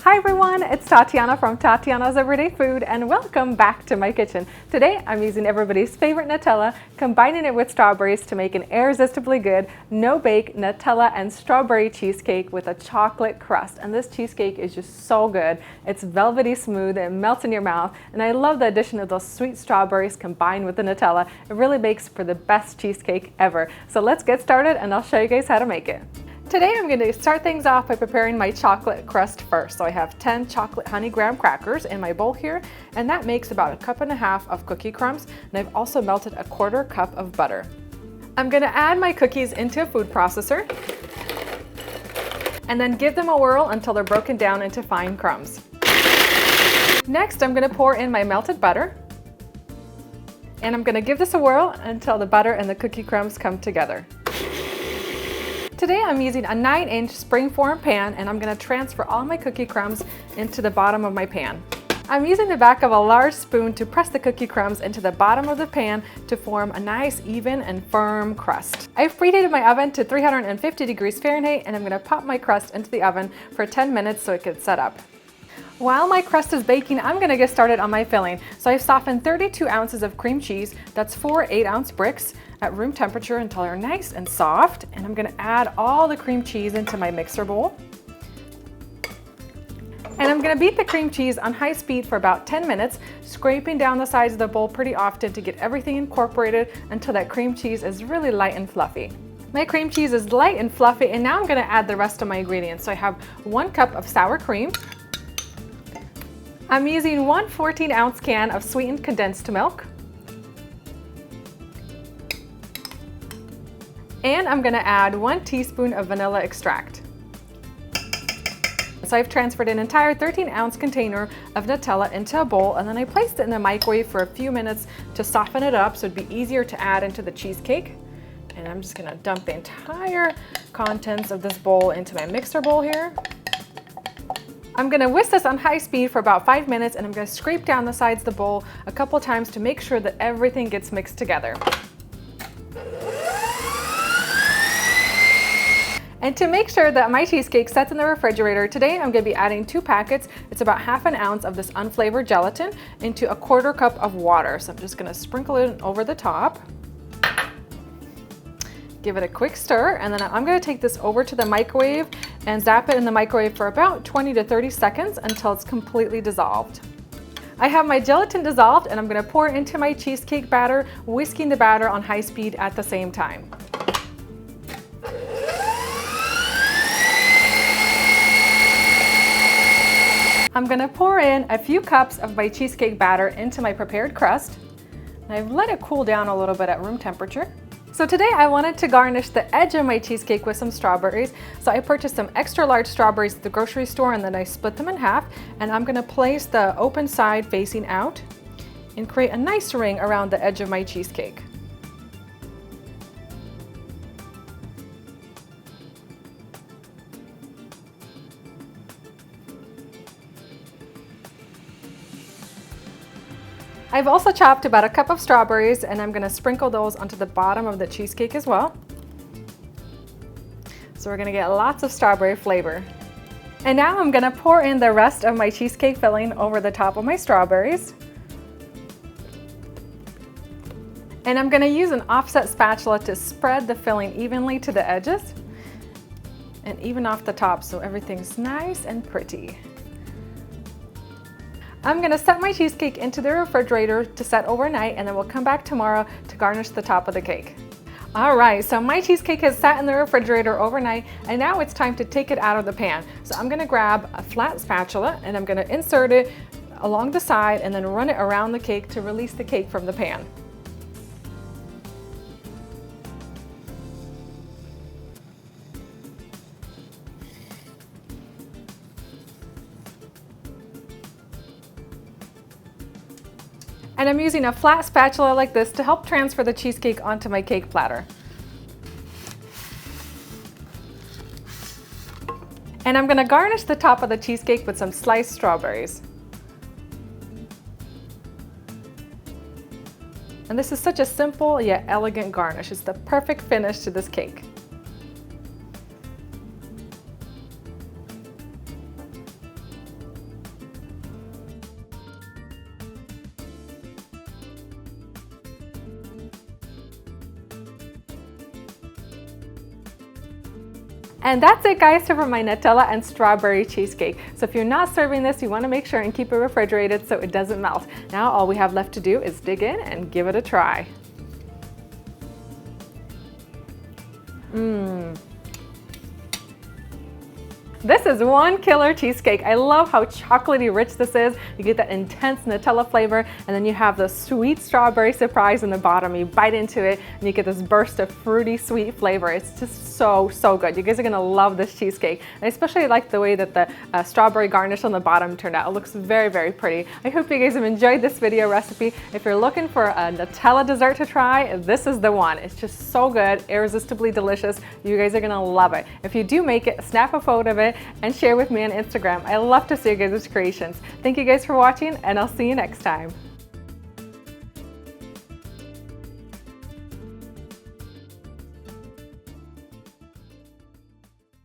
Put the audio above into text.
Hi everyone, it's Tatyana from Tatyana's Everyday Food and welcome back to my kitchen. Today I'm using everybody's favorite Nutella, combining it with strawberries to make an irresistibly good, no-bake Nutella and strawberry cheesecake with a chocolate crust. And this cheesecake is just so good. It's velvety smooth, it melts in your mouth, and I love the addition of those sweet strawberries combined with the Nutella. It really makes for the best cheesecake ever. So let's get started and I'll show you guys how to make it. Today I'm going to start things off by preparing my chocolate crust first. So I have 10 chocolate honey graham crackers in my bowl here, and that makes about 1.5 cups of cookie crumbs, and I've also melted 1/4 cup of butter. I'm going to add my cookies into a food processor and then give them a whirl until they're broken down into fine crumbs. Next I'm going to pour in my melted butter, and I'm going to give this a whirl until the butter and the cookie crumbs come together. Today I'm using a 9-inch springform pan, and I'm going to transfer all my cookie crumbs into the bottom of my pan. I'm using the back of a large spoon to press the cookie crumbs into the bottom of the pan to form a nice, even and firm crust. I've preheated my oven to 350 degrees Fahrenheit, and I'm going to pop my crust into the oven for 10 minutes so it gets set up. While my crust is baking, I'm going to get started on my filling. So I've softened 32 ounces of cream cheese, that's 4 8-ounce bricks, at room temperature until they're nice and soft. And I'm going to add all the cream cheese into my mixer bowl. And I'm going to beat the cream cheese on high speed for about 10 minutes, scraping down the sides of the bowl pretty often to get everything incorporated until that cream cheese is really light and fluffy. My cream cheese is light and fluffy, and now I'm going to add the rest of my ingredients. So I have 1 cup of sour cream. I'm using 1 14-ounce can of sweetened condensed milk. And I'm going to add 1 teaspoon of vanilla extract. So I've transferred an entire 13-ounce container of Nutella into a bowl, and then I placed it in the microwave for a few minutes to soften it up so it'd be easier to add into the cheesecake. And I'm just going to dump the entire contents of this bowl into my mixer bowl here. I'm going to whisk this on high speed for about 5 minutes, and I'm going to scrape down the sides of the bowl a couple times to make sure that everything gets mixed together. And to make sure that my cheesecake sets in the refrigerator, today I'm going to be adding 2 packets. It's about 1/2 ounce of this unflavored gelatin into 1/4 cup of water. So I'm just going to sprinkle it over the top. Give it a quick stir, and then I'm going to take this over to the microwave and zap it in the microwave for about 20 to 30 seconds until it's completely dissolved. I have my gelatin dissolved, and I'm going to pour it into my cheesecake batter, whisking the batter on high speed at the same time. I'm going to pour in a few cups of my cheesecake batter into my prepared crust. And I've let it cool down a little bit at room temperature. So today I wanted to garnish the edge of my cheesecake with some strawberries. So I purchased some extra large strawberries at the grocery store, and then I split them in half. And I'm going to place the open side facing out and create a nice ring around the edge of my cheesecake. I've also chopped about 1 cup of strawberries, and I'm going to sprinkle those onto the bottom of the cheesecake as well. So we're going to get lots of strawberry flavor. And now I'm going to pour in the rest of my cheesecake filling over the top of my strawberries. And I'm going to use an offset spatula to spread the filling evenly to the edges and even off the top so everything's nice and pretty. I'm going to set my cheesecake into the refrigerator to set overnight, and then we'll come back tomorrow to garnish the top of the cake. Alright, so my cheesecake has sat in the refrigerator overnight, and now it's time to take it out of the pan. So I'm going to grab a flat spatula, and I'm going to insert it along the side and then run it around the cake to release the cake from the pan. And I'm using a flat spatula like this to help transfer the cheesecake onto my cake platter. And I'm going to garnish the top of the cheesecake with some sliced strawberries. And this is such a simple yet elegant garnish. It's the perfect finish to this cake. And that's it, guys, for my Nutella and strawberry cheesecake. So if you're not serving this, you want to make sure and keep it refrigerated so it doesn't melt. Now all we have left to do is dig in and give it a try. This is one killer cheesecake. I love how chocolatey rich this is. You get that intense Nutella flavor, and then you have the sweet strawberry surprise in the bottom. You bite into it and you get this burst of fruity sweet flavor. It's just so good. You guys are gonna love this cheesecake. And I especially like the way that the strawberry garnish on the bottom turned out. It looks very pretty. I hope you guys have enjoyed this video recipe. If you're looking for a Nutella dessert to try, this is the one. It's just so good, irresistibly delicious. You guys are gonna love it. If you do make it, snap a photo of it and share with me on Instagram. I love to see you guys' creations. Thank you guys for watching, and I'll see you next time.